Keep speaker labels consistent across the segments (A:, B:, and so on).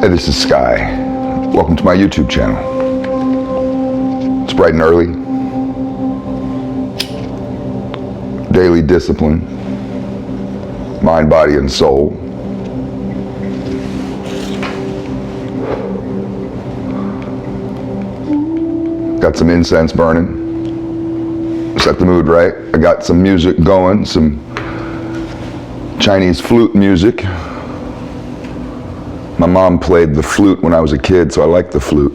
A: Hey, this is Sky. Welcome to my YouTube channel. It's bright and early. Daily discipline. Mind, body, and soul. Got some incense burning. Set the mood right. I got some music going, some Chinese flute music. My mom played the flute when I was a kid, so I like the flute.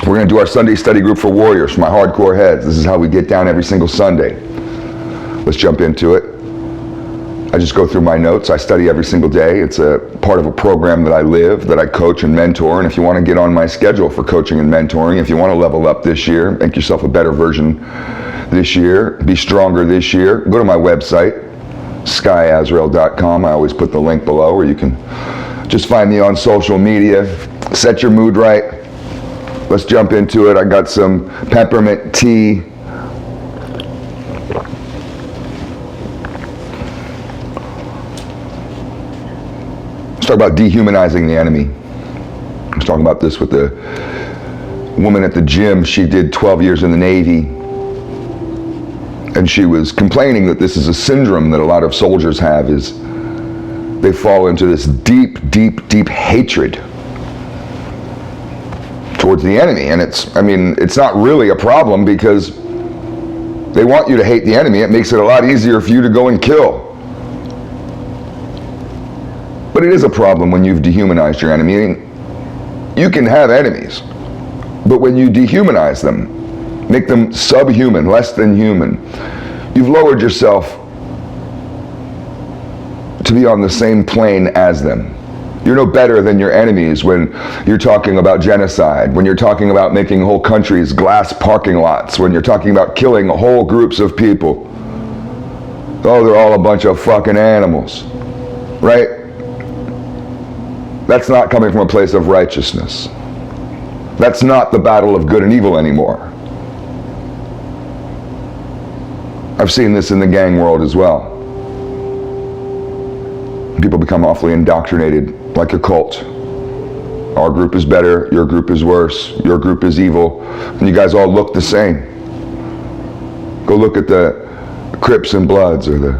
A: We're going to do our Sunday study group for warriors, for my hardcore heads. This is how we get down every single Sunday. Let's jump into it. I just go through my notes. I study every single day. It's a part of a program that I live, that I coach and mentor. And if you want to get on my schedule for coaching and mentoring, if you want to level up this year, make yourself a better version this year, be stronger this year, go to my website, skyazrael.com. I always put the link below, or you can just find me on social media. Set your mood right. Let's jump into it. I got some peppermint tea. Let's talk about dehumanizing the enemy. I was talking about this with the woman at the gym. She did 12 years in the Navy. And she was complaining that this is a syndrome that a lot of soldiers have, is they fall into this deep, deep, deep hatred towards the enemy. And it's not really a problem, because they want you to hate the enemy. It makes it a lot easier for you to go and kill. But it is a problem when you've dehumanized your enemy. You can have enemies, but when you dehumanize them, make them subhuman, less than human, you've lowered yourself to be on the same plane as them. You're no better than your enemies when you're talking about genocide, when you're talking about making whole countries glass parking lots, when you're talking about killing whole groups of people. Oh, they're all a bunch of fucking animals, right? That's not coming from a place of righteousness. That's not the battle of good and evil anymore. I've seen this in the gang world as well. People become awfully indoctrinated, like a cult. Our group is better, your group is worse, your group is evil, and you guys all look the same. Go look at the Crips and Bloods, or the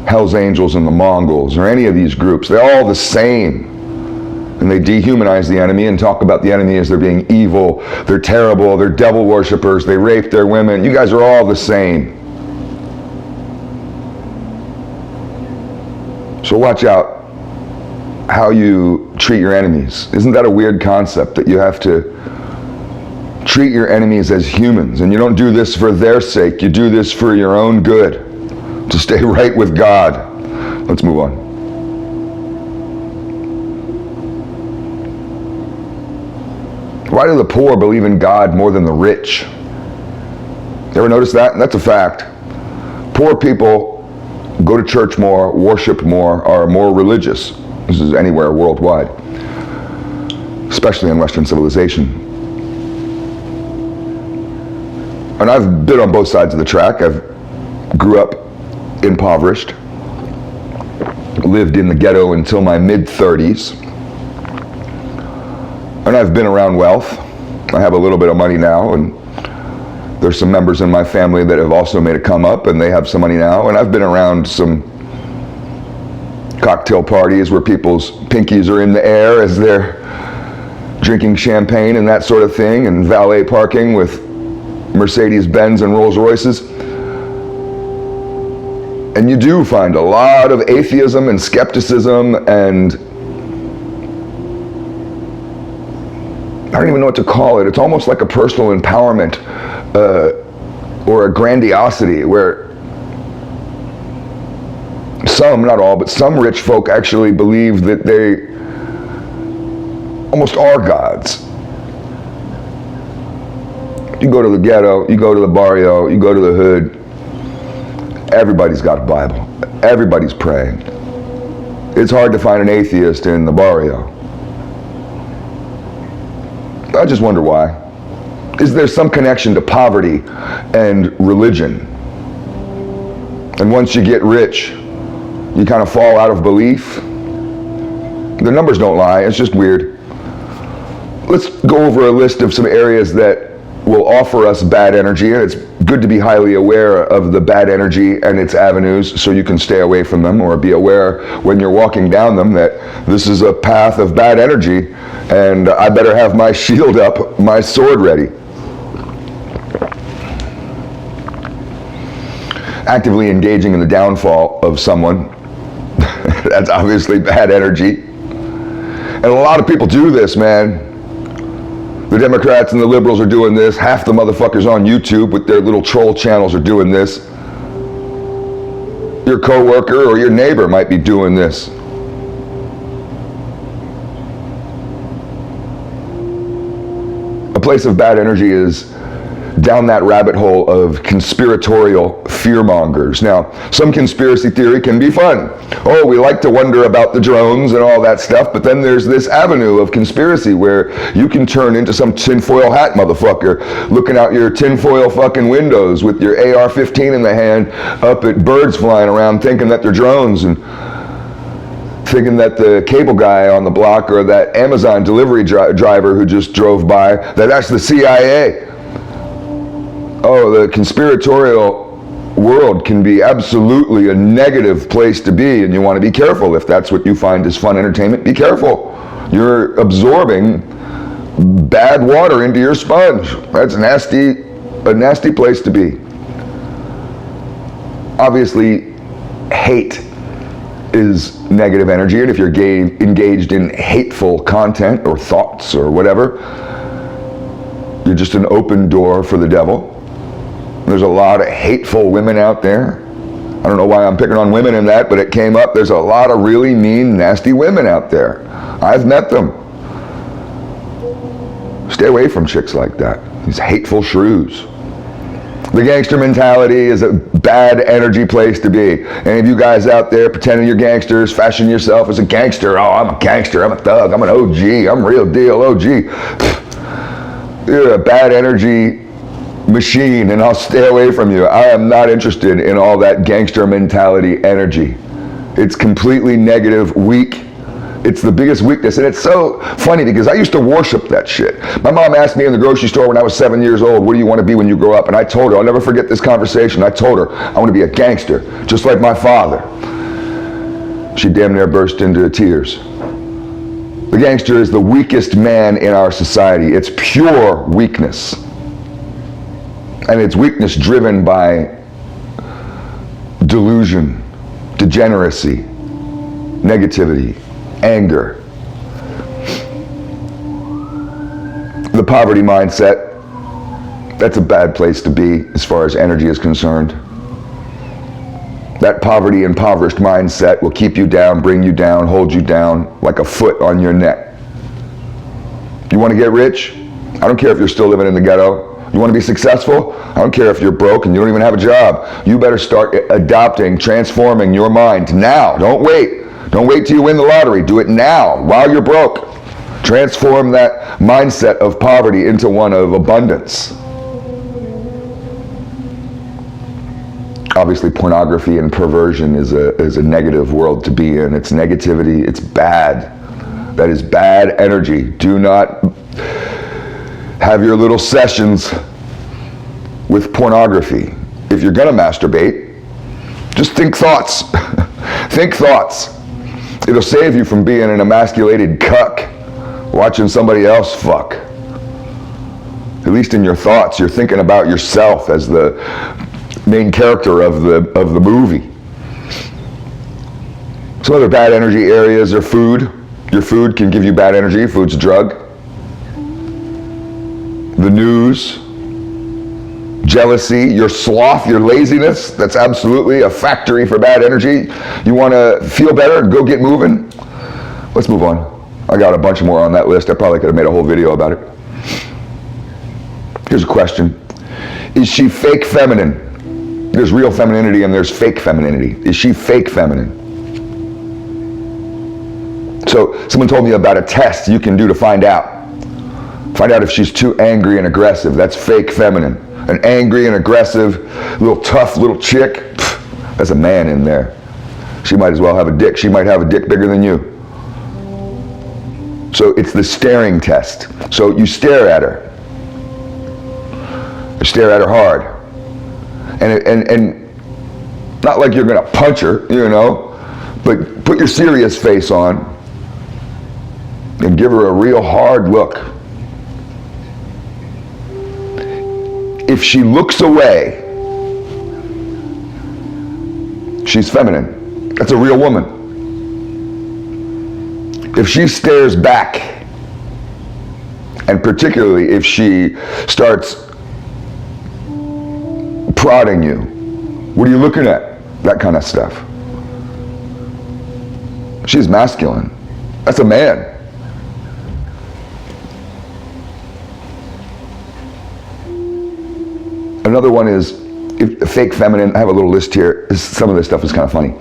A: Hells Angels and the Mongols, or any of these groups. They're all the same. And they dehumanize the enemy and talk about the enemy as they're being evil, they're terrible, they're devil worshippers, they rape their women. You guys are all the same. So watch out how you treat your enemies. Isn't that a weird concept, that you have to treat your enemies as humans? And you don't do this for their sake, you do this for your own good, to stay right with God. Let's move on. Why do the poor believe in God more than the rich? You ever notice that? That's a fact. Poor people go to church more, worship more, are more religious. This is anywhere worldwide, especially in Western civilization. And I've been on both sides of the track. I grew up impoverished, lived in the ghetto until my mid-30s, and I've been around wealth. I have a little bit of money now, and there's some members in my family that have also made a come up, and they have some money now. And I've been around some cocktail parties where people's pinkies are in the air as they're drinking champagne and that sort of thing, and valet parking with Mercedes-Benz and Rolls-Royces. And you do find a lot of atheism and skepticism, and I don't even know what to call it. It's almost like a personal empowerment or a grandiosity, where some, not all, but some rich folk actually believe that they almost are gods. You go to the ghetto, you go to the barrio, you go to the hood, everybody's got a Bible. Everybody's praying. It's hard to find an atheist in the barrio. I just wonder why. Is there some connection to poverty and religion? And once you get rich, you kind of fall out of belief. The numbers don't lie, it's just weird. Let's go over a list of some areas that will offer us bad energy, and it's good to be highly aware of the bad energy and its avenues so you can stay away from them, or be aware when you're walking down them that this is a path of bad energy and I better have my shield up, my sword ready. Actively engaging in the downfall of someone, that's obviously bad energy. And a lot of people do this, man. The Democrats and the liberals are doing this. Half the motherfuckers on YouTube with their little troll channels are doing this. Your coworker or your neighbor might be doing this. A place of bad energy is down that rabbit hole of conspiratorial fearmongers. Now, some conspiracy theory can be fun. Oh, we like to wonder about the drones and all that stuff, but then there's this avenue of conspiracy where you can turn into some tinfoil hat motherfucker looking out your tinfoil fucking windows with your AR-15 in the hand up at birds flying around thinking that they're drones, and thinking that the cable guy on the block or that Amazon delivery driver who just drove by, that's the CIA. Oh, the conspiratorial world can be absolutely a negative place to be, and you want to be careful. If that's what you find is fun entertainment, be careful. You're absorbing bad water into your sponge. That's a nasty place to be. Obviously, hate is negative energy, and if you're engaged in hateful content or thoughts or whatever, you're just an open door for the devil. There's a lot of hateful women out there. I don't know why I'm picking on women in that, but it came up. There's a lot of really mean, nasty women out there. I've met them. Stay away from chicks like that. These hateful shrews. The gangster mentality is a bad energy place to be. Any of you guys out there pretending you're gangsters, fashion yourself as a gangster. Oh, I'm a gangster, I'm a thug, I'm an OG, I'm real deal OG. You're a bad energy machine, and I'll stay away from you. I am not interested in all that gangster mentality energy. It's completely negative, weak. It's the biggest weakness, and it's so funny because I used to worship that shit. My mom asked me in the grocery store when I was 7 years old, what do you want to be when you grow up? And I told her, I'll never forget this conversation, I told her, I want to be a gangster, just like my father. She damn near burst into tears. The gangster is the weakest man in our society. It's pure weakness. And it's weakness driven by delusion, degeneracy, negativity, anger. The poverty mindset, that's a bad place to be as far as energy is concerned. That poverty, impoverished mindset will keep you down, bring you down, hold you down like a foot on your neck. You want to get rich? I don't care if you're still living in the ghetto. You want to be successful? I don't care if you're broke and you don't even have a job. You better start adopting, transforming your mind now. Don't wait. Don't wait till you win the lottery. Do it now, while you're broke. Transform that mindset of poverty into one of abundance. Obviously, pornography and perversion is a negative world to be in. It's negativity. It's bad. That is bad energy. Do not have your little sessions with pornography. If you're gonna masturbate, just think thoughts. Think thoughts. It'll save you from being an emasculated cuck, watching somebody else fuck. At least in your thoughts, you're thinking about yourself as the main character of the movie. Some other bad energy areas are food. Your food can give you bad energy. Food's a drug. The news, jealousy, your sloth, your laziness, that's absolutely a factory for bad energy. You want to feel better? Go get moving. Let's move on. I got a bunch more on that list. I probably could have made a whole video about it. Here's a question. Is she fake feminine? There's real femininity and there's fake femininity. Is she fake feminine? So someone told me about a test you can do to find out. Find out if she's too angry and aggressive. That's fake feminine. An angry and aggressive, little tough little chick, that's a man in there. She might as well have a dick. She might have a dick bigger than you. So it's the staring test. So you stare at her. You stare at her hard. And not like you're gonna punch her, you know, but put your serious face on and give her a real hard look. If she looks away, she's feminine. That's a real woman. If she stares back, and particularly if she starts prodding you, what are you looking at? That kind of stuff. She's masculine. That's a man. Another one is fake feminine. I have a little list here. Some of this stuff is kind of funny.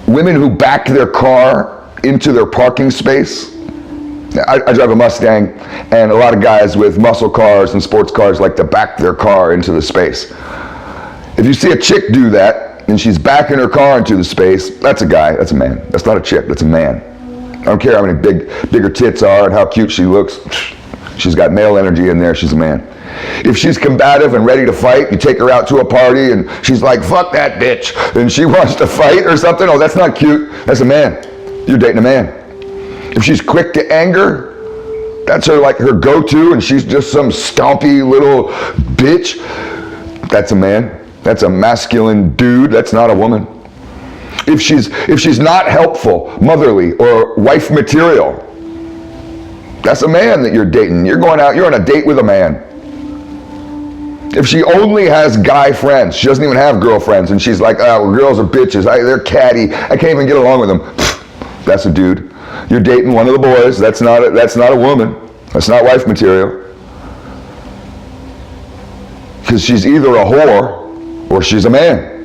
A: Women who back their car into their parking space. I drive a Mustang, and a lot of guys with muscle cars and sports cars like to back their car into the space. If you see a chick do that, and she's backing her car into the space, that's a guy, that's a man. That's not a chick, that's a man. I don't care how many bigger tits are and how cute she looks. She's got male energy in there, she's a man. If she's combative and ready to fight, you take her out to a party and she's like, fuck that bitch, and she wants to fight or something, oh, that's not cute, that's a man. You're dating a man. If she's quick to anger, that's her like her go-to, and she's just some stompy little bitch, that's a man. That's a masculine dude, that's not a woman. If she's not helpful, motherly, or wife material, that's a man that you're dating. You're going out, you're on a date with a man. If she only has guy friends, she doesn't even have girlfriends, and she's like, oh, girls are bitches, they're catty, I can't even get along with them. That's a dude. You're dating one of the boys, that's not a woman. That's not wife material. Because she's either a whore or she's a man.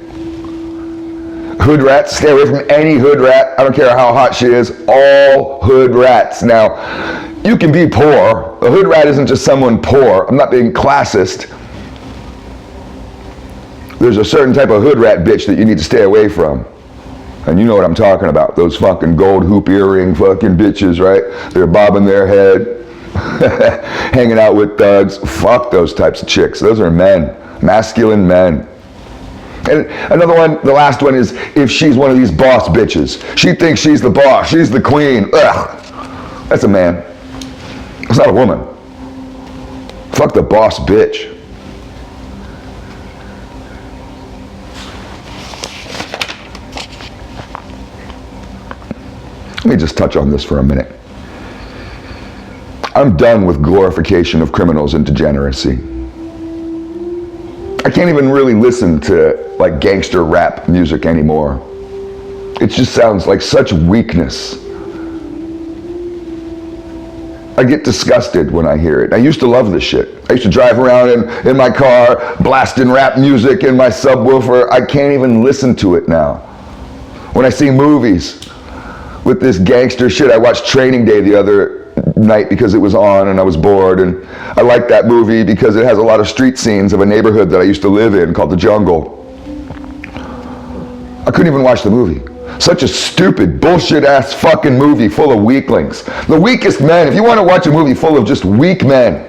A: Hood rats, stay away from any hood rat. I don't care how hot she is, all hood rats. Now, you can be poor. A hood rat isn't just someone poor. I'm not being classist. There's a certain type of hood rat bitch that you need to stay away from. And you know what I'm talking about. Those fucking gold hoop earring fucking bitches, right? They're bobbing their head, hanging out with thugs. Fuck those types of chicks. Those are men, masculine men. And another one, the last one is if she's one of these boss bitches. She thinks she's the boss, she's the queen. Ugh, that's a man. It's not a woman. Fuck the boss bitch. Let me just touch on this for a minute. I'm done with glorification of criminals and degeneracy. I can't even really listen to like gangster rap music anymore. It just sounds like such weakness. I get disgusted when I hear it. I used to love this shit. I used to drive around in my car blasting rap music in my subwoofer. I can't even listen to it now. When I see movies with this gangster shit, I watched Training Day the other night because it was on and I was bored, and I liked that movie because it has a lot of street scenes of a neighborhood that I used to live in called the Jungle. I couldn't even watch the movie. Such a stupid, bullshit ass fucking movie full of weaklings. The weakest men. If you want to watch a movie full of just weak men,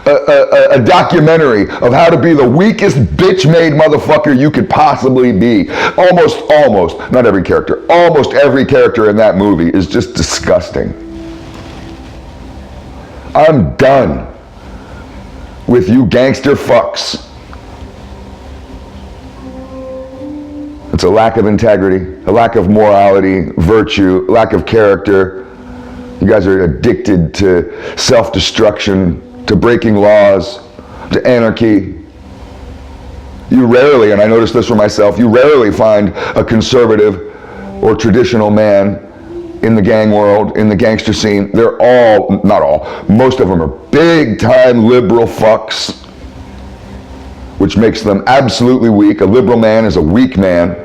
A: a documentary of how to be the weakest bitch-made motherfucker you could possibly be. Almost, not every character, almost every character in that movie is just disgusting. I'm done with you gangster fucks. It's a lack of integrity, a lack of morality, virtue, lack of character. You guys are addicted to self-destruction, to breaking laws, to anarchy. You rarely, and I noticed this for myself, you rarely find a conservative or traditional man in the gang world, in the gangster scene. They're all, not all, most of them are big time liberal fucks, which makes them absolutely weak. A liberal man is a weak man.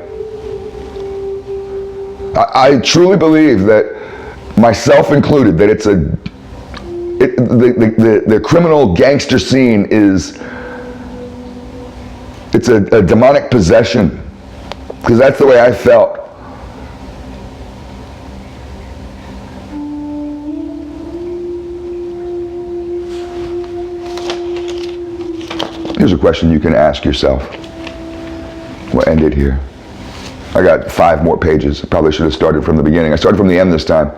A: I truly believe that, myself included, that it's the criminal gangster scene is, it's a demonic possession, because that's the way I felt. question you can ask yourself. We'll end it here. I got 5 more pages. I probably should have started from the beginning. I started from the end this time.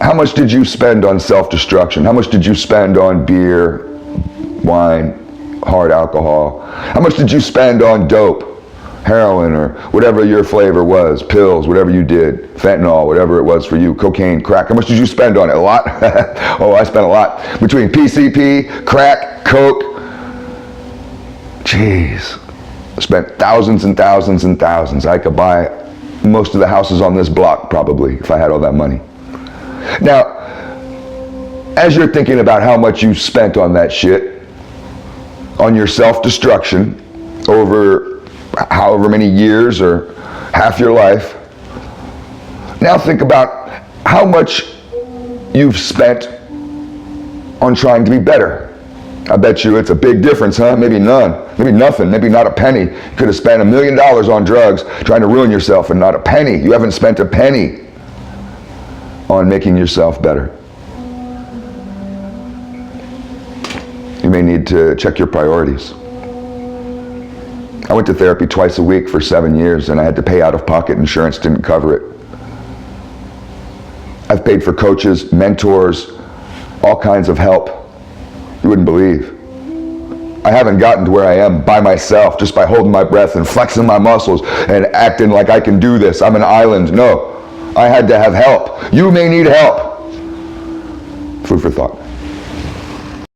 A: How much did you spend on self-destruction? How much did you spend on beer, wine, hard alcohol? How much did you spend on dope, heroin, or whatever your flavor was, pills, whatever you did, fentanyl, whatever it was for you, cocaine, crack? How much did you spend on it? A lot? Oh, I spent a lot. Between PCP, crack, coke. Jeez. I spent thousands and thousands and thousands. I could buy most of the houses on this block probably if I had all that money. Now, as you're thinking about how much you spent on that shit, on your self-destruction over however many years or half your life, now think about how much you've spent on trying to be better. I bet you it's a big difference, huh? Maybe none, maybe nothing, maybe not a penny. You could have spent $1 million on drugs trying to ruin yourself and not a penny. You haven't spent a penny on making yourself better. You may need to check your priorities. I went to therapy twice a week for 7 years and I had to pay out of pocket. Insurance didn't cover it. I've paid for coaches, mentors, all kinds of help. You wouldn't believe. I haven't gotten to where I am by myself, just by holding my breath and flexing my muscles and acting like I can do this. I'm an island. No, I had to have help. You may need help. Food for thought.